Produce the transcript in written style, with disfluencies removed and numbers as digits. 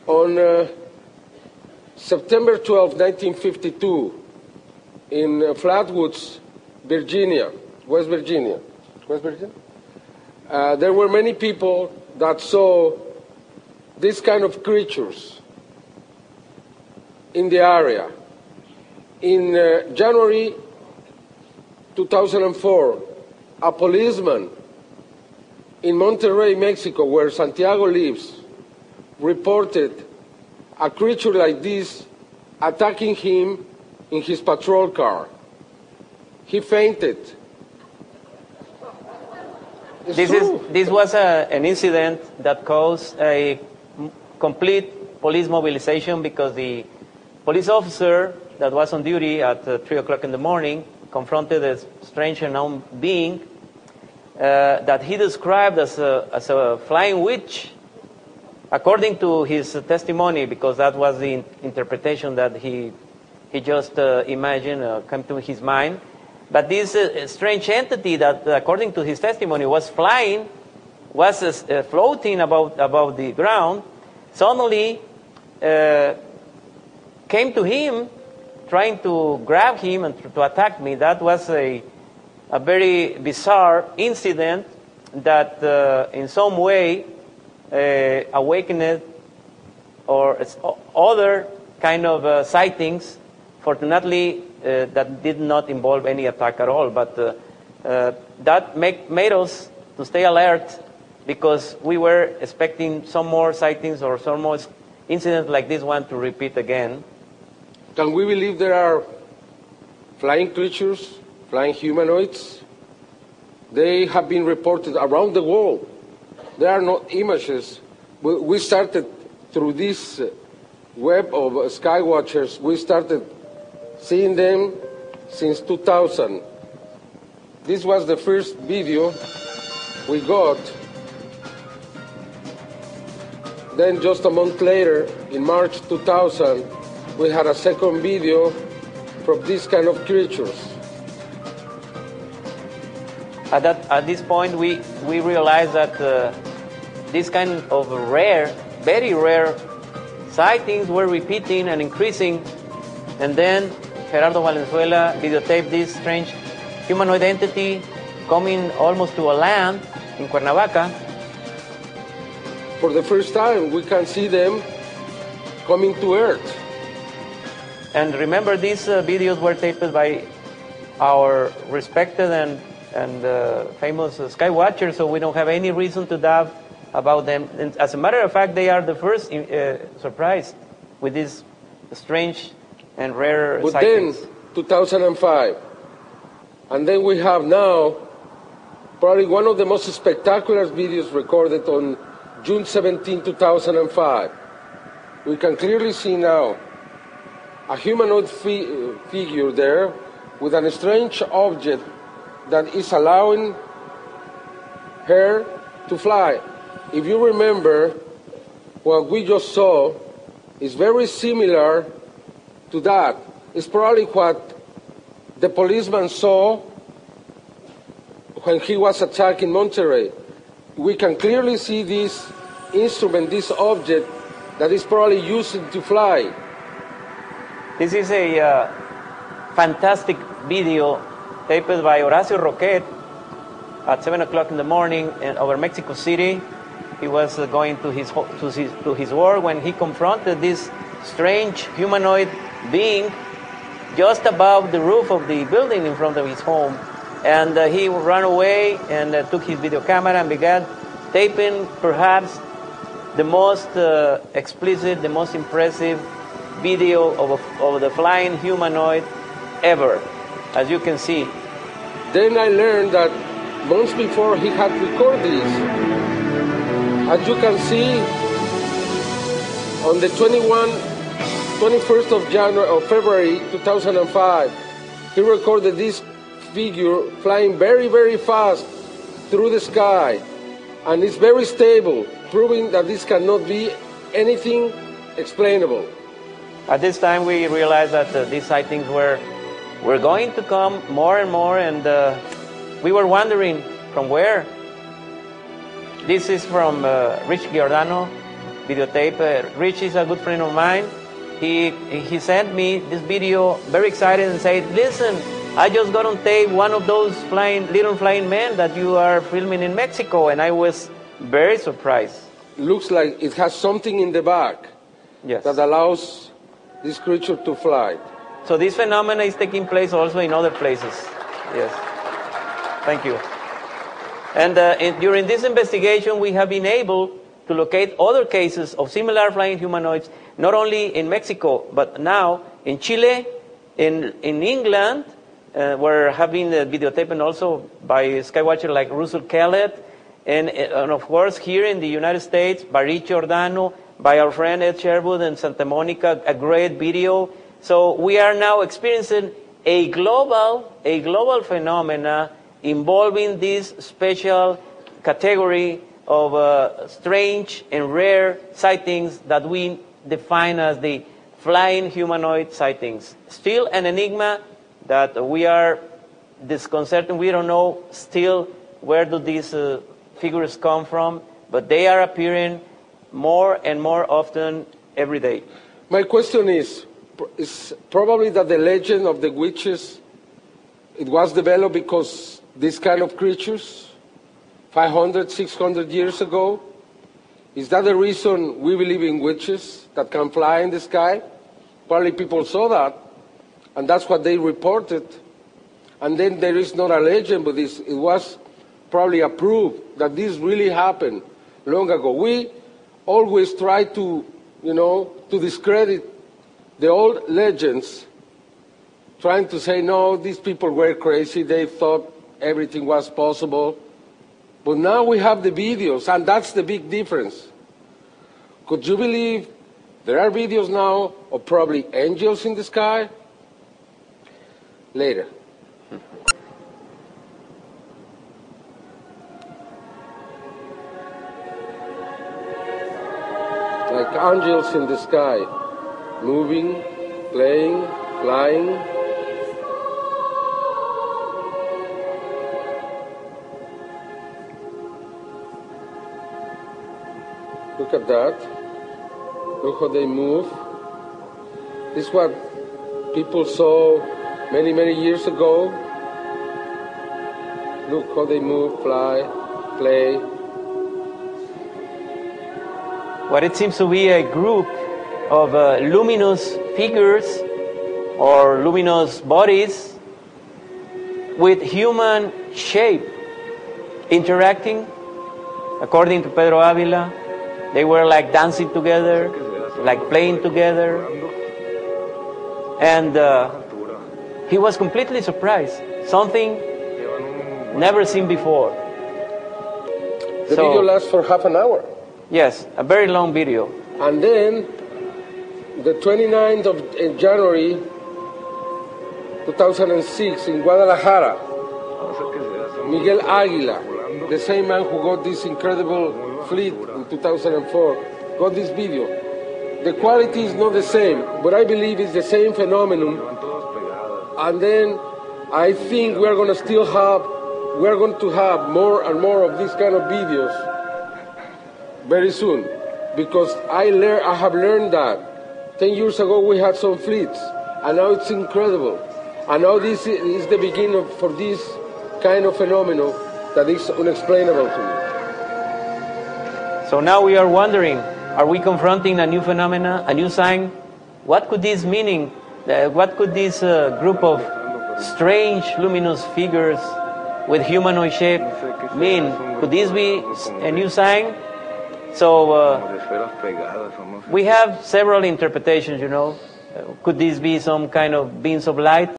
On September 12, 1952, in Flatwoods, Virginia, West Virginia, there were many people that saw this kind of creatures in the area. In January 2004, a policeman in Monterrey, Mexico, where Santiago lives, reported a creature like this attacking him in his patrol car. He fainted. This was an incident that caused a complete police mobilization because the police officer that was on duty at 3 o'clock in the morning confronted a strange unknown being that he described as a flying witch, according to his testimony, because that was the interpretation that he just imagined, came to his mind. But this strange entity that, according to his testimony, was flying, was floating above the ground, suddenly came to him, trying to grab him and to attack me. That was a very bizarre incident that in some way awakened or other kind of sightings. Fortunately, that did not involve any attack at all, but that made us to stay alert because we were expecting some more sightings or some more incidents like this one to repeat again. Can we believe there are flying creatures, flying humanoids? They have been reported around the world. There are no images. We started through this web of Skywatchers, we started seeing them since 2000. This was the first video we got. Then just a month later, in March 2000, we had a second video from this kind of creatures. At this point, we realized that this kind of rare, very rare sightings were repeating and increasing, and then Gerardo Valenzuela videotaped this strange humanoid entity coming almost to a land in Cuernavaca. For the first time, we can see them coming to Earth. And remember, these videos were taped by our respected and famous Skywatchers, so we don't have any reason to doubt about them. And as a matter of fact, they are the first surprised with these strange and rare but sightings. Then, 2005, and then we have now probably one of the most spectacular videos recorded on June 17, 2005. We can clearly see now a humanoid figure there with a strange object that is allowing her to fly. If you remember, what we just saw is very similar to that. It's probably what the policeman saw when he was attacking Monterrey. We can clearly see this instrument, this object that is probably used to fly. This is a fantastic video taped by Horacio Roquet at 7 o'clock in the morning over Mexico City. He was going to his work when he confronted this strange humanoid being just above the roof of the building in front of his home. And he ran away and took his video camera and began taping perhaps the most explicit, the most impressive video of the flying humanoid ever, as you can see. Then I learned that months before he had recorded this. As you can see, on the 21st of February 2005, he recorded this figure flying very, very fast through the sky. And it's very stable, proving that this cannot be anything explainable. At this time, we realized that these sightings were going to come more and more, and we were wondering from where. This is from Rich Giordano videotape. Rich is a good friend of mine. He sent me this video, very excited, and said, listen, I just got on tape one of those little flying men that you are filming in Mexico, and I was very surprised. Looks like it has something in the back Yes. that allows this creature to fly. So this phenomenon is taking place also in other places. Yes. Thank you. And during this investigation, we have been able to locate other cases of similar flying humanoids, not only in Mexico, but now in Chile, in England, where have been videotaped also by skywatcher like Russell Kellett, and of course here in the United States, by Rich Giordano, by our friend Ed Sherwood in Santa Monica, a great video. So we are now experiencing a global phenomena involving this special category of strange and rare sightings that we define as the flying humanoid sightings. Still an enigma that we are disconcerted. We don't know still where do these figures come from, but they are appearing more and more often every day. My question is probably that the legend of the witches, it was developed because these kind of creatures 500, 600 years ago? Is that the reason we believe in witches that can fly in the sky? Probably people saw that, and that's what they reported. And then there is not a legend, but it was probably approved that this really happened long ago. We always try to, to discredit the old legends, trying to say, no, these people were crazy, they thought everything was possible. But now we have the videos, and that's the big difference. Could you believe there are videos now of probably angels in the sky? Later. Like angels in the sky, moving, playing, flying. Look at that. Look how they move. This is what people saw many, many years ago. Look how they move, fly, play. What it seems to be a group of luminous figures or luminous bodies with human shape interacting. According to Pedro Avila, they were like dancing together, like playing together. And he was completely surprised. Something never seen before. The video lasts for half an hour. Yes, a very long video. And then, the 29th of January 2006 in Guadalajara, Miguel Aguila, the same man who got this incredible fleet in 2004, got this video. The quality is not the same, but I believe it's the same phenomenon. And then I think we're going to have more and more of these kind of videos very soon, because I have learned that 10 years ago we had some fleets, and now it's incredible. And now this is the beginning for this kind of phenomenon that is unexplainable to me. So now we are wondering, are we confronting a new phenomena, a new sign? What could this meaning, what could this group of strange luminous figures with humanoid shape mean? Could this be a new sign? So we have several interpretations, Could this be some kind of beams of light?